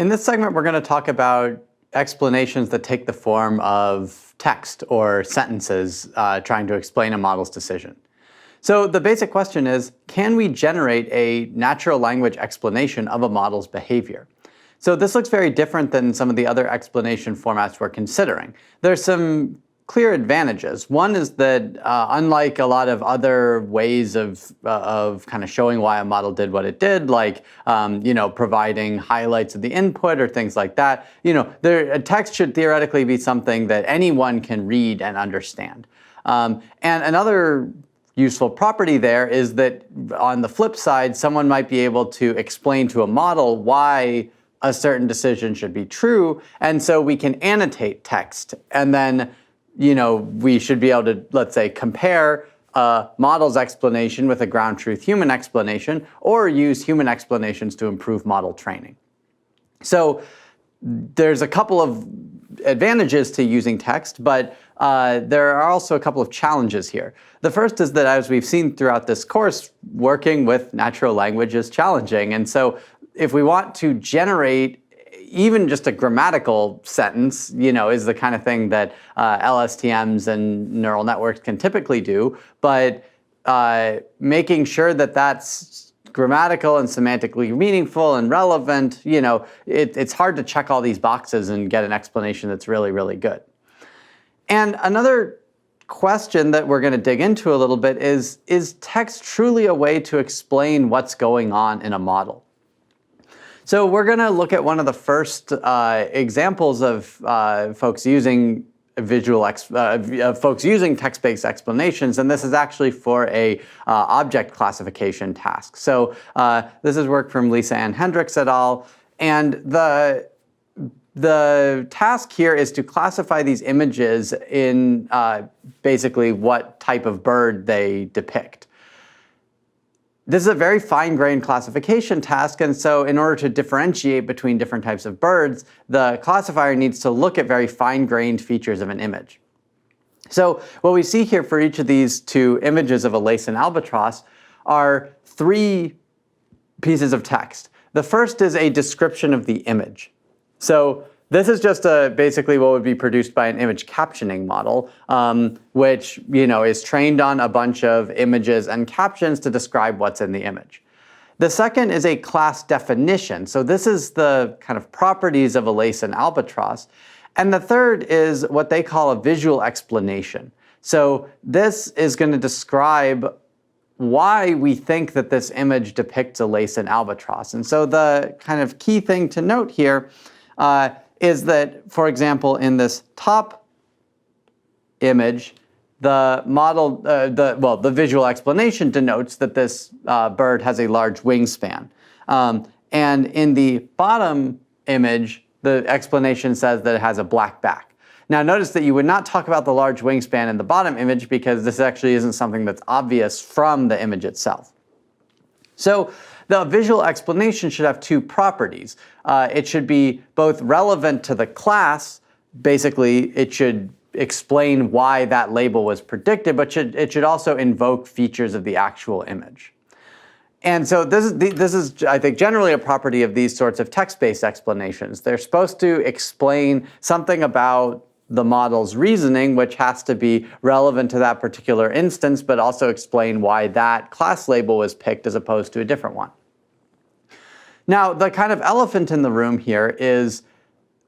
In this segment, we're going to talk about explanations that take the form of text or sentences trying to explain a model's decision. So the basic question is, can we generate a natural language explanation of a model's behavior? So this looks very different than some of the other explanation formats we're considering. There's some clear advantages. One is that unlike a lot of other ways of kind of showing why a model did what it did, like providing highlights of the input or things like that, a text should theoretically be something that anyone can read and understand. And another useful property there is that on the flip side, someone might be able to explain to a model why a certain decision should be true, and so we can annotate text, and then we should be able to, let's say, compare a model's explanation with a ground truth human explanation, or use human explanations to improve model training. So there's a couple of advantages to using text, but there are also a couple of challenges here. The first is that, as we've seen throughout this course, working with natural language is challenging. And so if we want to generate even just a grammatical sentence, is the kind of thing that LSTMs and neural networks can typically do, but making sure that that's grammatical and semantically meaningful and relevant, it's hard to check all these boxes and get an explanation that's really, really good. And another question that we're going to dig into a little bit is text truly a way to explain what's going on in a model? So we're going to look at one of the first examples of folks using text-based explanations, and this is actually for a object classification task. So this is work from Lisa Ann Hendricks et al. And the task here is to classify these images in basically what type of bird they depict. This is a very fine-grained classification task, and so in order to differentiate between different types of birds, the classifier needs to look at very fine-grained features of an image. So what we see here for each of these two images of a lace and albatross are three pieces of text. The first is a description of the image. So this is just basically what would be produced by an image captioning model, which is trained on a bunch of images and captions to describe what's in the image. The second is a class definition. So this is the kind of properties of a lace and albatross. And the third is what they call a visual explanation. So this is going to describe why we think that this image depicts a lace and albatross. And so the kind of key thing to note here is that, for example, in this top image, the model, the visual explanation denotes that this bird has a large wingspan. And in the bottom image, the explanation says that it has a black back. Now notice that you would not talk about the large wingspan in the bottom image because this actually isn't something that's obvious from the image itself. So the visual explanation should have two properties. It should be both relevant to the class. Basically, it should explain why that label was predicted, but it should also invoke features of the actual image. And so this is, I think, generally a property of these sorts of text-based explanations. They're supposed to explain something about the model's reasoning, which has to be relevant to that particular instance, but also explain why that class label was picked as opposed to a different one. Now, the kind of elephant in the room here is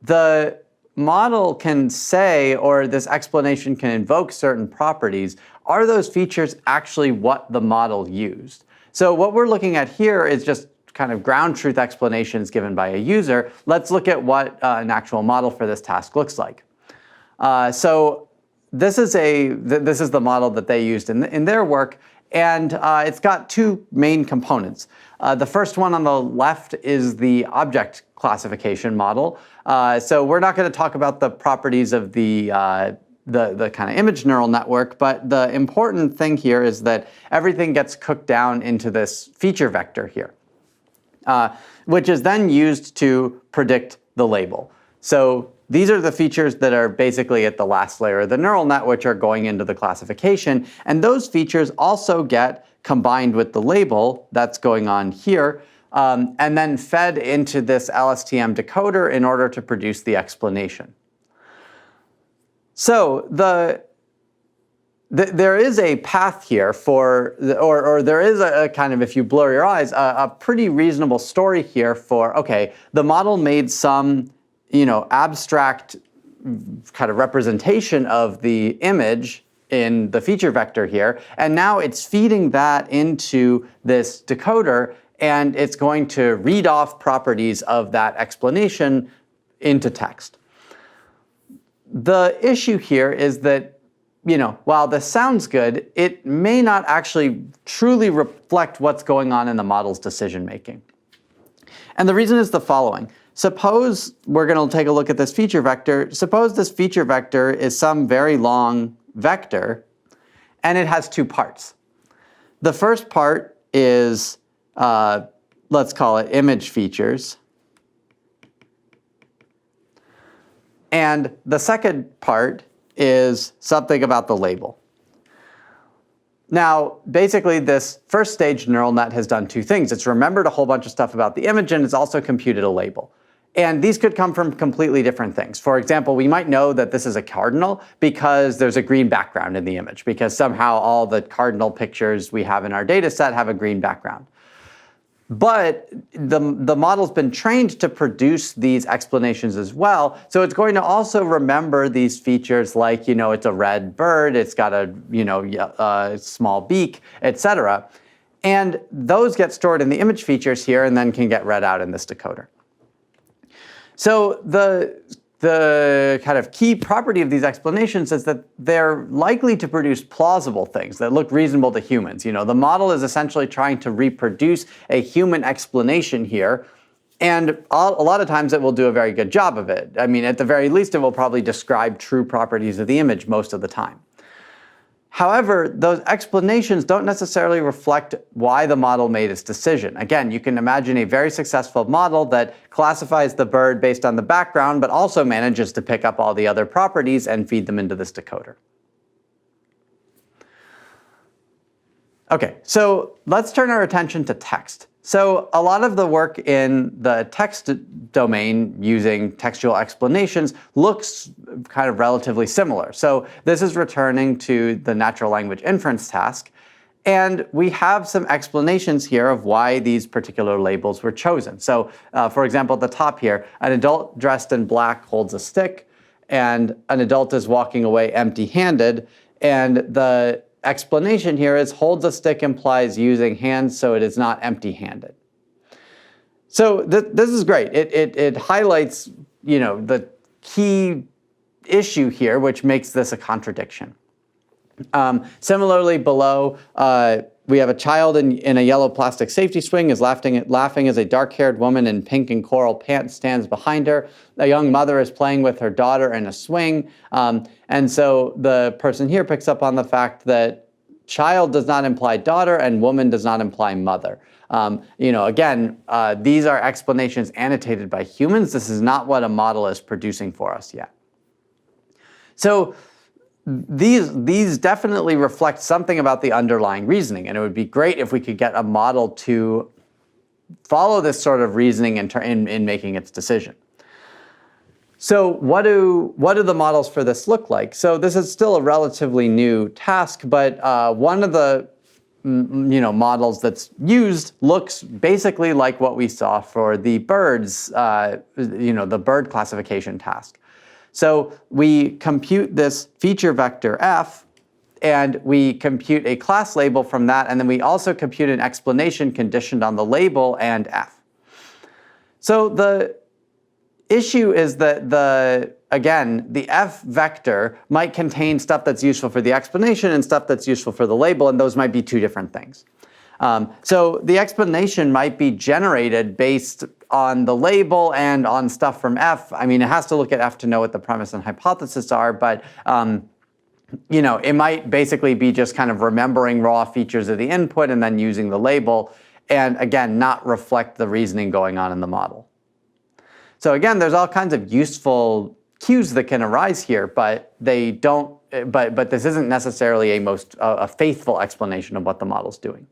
the model can say, or this explanation can invoke certain properties. Are those features actually what the model used? So what we're looking at here is just kind of ground truth explanations given by a user. Let's look at what an actual model for this task looks like. So this is the model that they used in their work, and it's got two main components. The first one on the left is the object classification model. So we're not going to talk about the properties of the kind of image neural network, but the important thing here is that everything gets cooked down into this feature vector here, which is then used to predict the label. So these are the features that are basically at the last layer of the neural net, which are going into the classification. And those features also get combined with the label that's going on here and then fed into this LSTM decoder in order to produce the explanation. So there is a path here for, or there is a kind of, if you blur your eyes, a pretty reasonable story here for, okay, the model made some, abstract kind of representation of the image in the feature vector here, and now it's feeding that into this decoder, and it's going to read off properties of that explanation into text. The issue here is that, while this sounds good, it may not actually truly reflect what's going on in the model's decision making. And the reason is the following. Suppose we're going to take a look at this feature vector. Suppose this feature vector is some very long vector, and it has two parts. The first part is, let's call it image features. And the second part is something about the label. Now, basically, this first stage neural net has done two things. It's remembered a whole bunch of stuff about the image, and it's also computed a label. And these could come from completely different things. For example, we might know that this is a cardinal because there's a green background in the image, because somehow all the cardinal pictures we have in our data set have a green background. But the model's been trained to produce these explanations as well, so it's going to also remember these features like, it's a red bird, it's got a small beak, etc. And those get stored in the image features here and then can get read out in this decoder. So the kind of key property of these explanations is that they're likely to produce plausible things that look reasonable to humans. The model is essentially trying to reproduce a human explanation here, and a lot of times it will do a very good job of it. I mean, at the very least, it will probably describe true properties of the image most of the time. However, those explanations don't necessarily reflect why the model made its decision. Again, you can imagine a very successful model that classifies the bird based on the background, but also manages to pick up all the other properties and feed them into this decoder. Okay, so let's turn our attention to text. So a lot of the work in the text domain using textual explanations looks kind of relatively similar. So this is returning to the natural language inference task. And we have some explanations here of why these particular labels were chosen. So for example, at the top here, an adult dressed in black holds a stick, and an adult is walking away empty-handed. And the explanation here is holds a stick implies using hands, so it is not empty-handed. So this is great. It highlights, the key issue here, which makes this a contradiction. Similarly, below, we have a child in a yellow plastic safety swing is laughing as a dark-haired woman in pink and coral pants stands behind her. A young mother is playing with her daughter in a swing. And so the person here picks up on the fact that child does not imply daughter and woman does not imply mother. Again, these are explanations annotated by humans. This is not what a model is producing for us yet. So these definitely reflect something about the underlying reasoning, and it would be great if we could get a model to follow this sort of reasoning in making its decision. So what do the models for this look like? So this is still a relatively new task, but one of the models that's used looks basically like what we saw for the birds, the bird classification task. So we compute this feature vector f, and we compute a class label from that, and then we also compute an explanation conditioned on the label and f. So the issue is that the f vector might contain stuff that's useful for the explanation and stuff that's useful for the label, and those might be two different things. So the explanation might be generated based on the label and on stuff from f. I mean, it has to look at f to know what the premise and hypothesis are, but it might basically be just kind of remembering raw features of the input and then using the label, and again, not reflect the reasoning going on in the model. So again, there's all kinds of useful cues that can arise here, but they don't. But this isn't necessarily a faithful explanation of what the model's doing.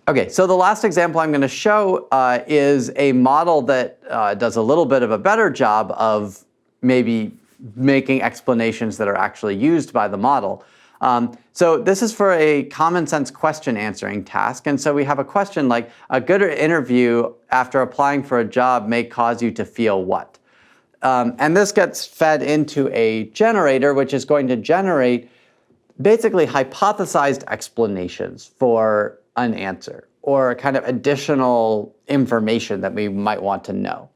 Okay, so the last example I'm going to show is a model that does a little bit of a better job of maybe making explanations that are actually used by the model. So this is for a common sense question answering task. And so we have a question like, a good interview after applying for a job may cause you to feel what? And this gets fed into a generator, which is going to generate basically hypothesized explanations for an answer or kind of additional information that we might want to know.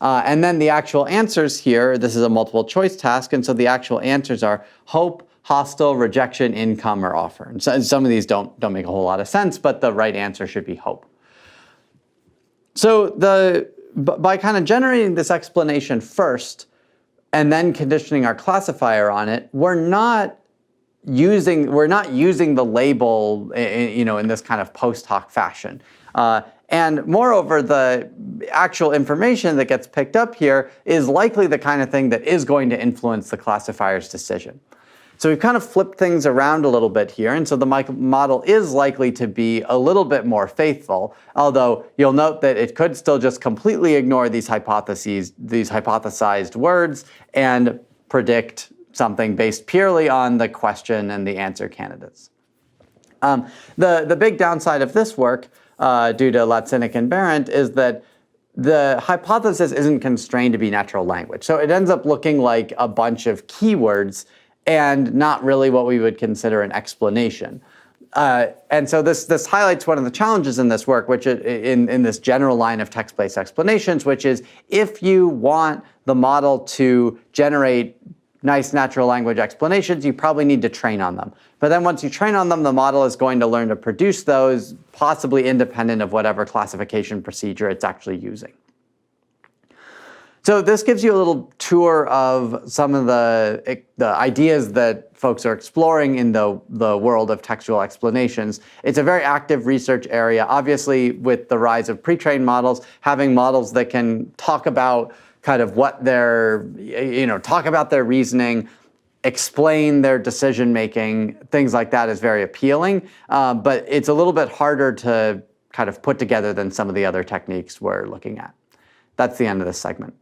And then the actual answers here, this is a multiple choice task, and so the actual answers are hope, hostile, rejection, income, or offer. And so some of these don't make a whole lot of sense, but the right answer should be hope. So by kind of generating this explanation first and then conditioning our classifier on it, we're not using the label in this kind of post hoc fashion. And moreover, the actual information that gets picked up here is likely the kind of thing that is going to influence the classifier's decision. So we've kind of flipped things around a little bit here, and so the model is likely to be a little bit more faithful, although you'll note that it could still just completely ignore these hypotheses, these hypothesized words, and predict something based purely on the question and the answer candidates. The big downside of this work, due to Latzinik and Berendt, is that the hypothesis isn't constrained to be natural language. So it ends up looking like a bunch of keywords and not really what we would consider an explanation. And so this highlights one of the challenges in this work, which in this general line of text-based explanations, which is if you want the model to generate nice natural language explanations, you probably need to train on them. But then once you train on them, the model is going to learn to produce those, possibly independent of whatever classification procedure it's actually using. So this gives you a little tour of some of the ideas that folks are exploring in the world of textual explanations. It's a very active research area. Obviously, with the rise of pre-trained models, having models that can talk about kind of what talk about their reasoning, explain their decision making, things like that is very appealing. But it's a little bit harder to kind of put together than some of the other techniques we're looking at. That's the end of this segment.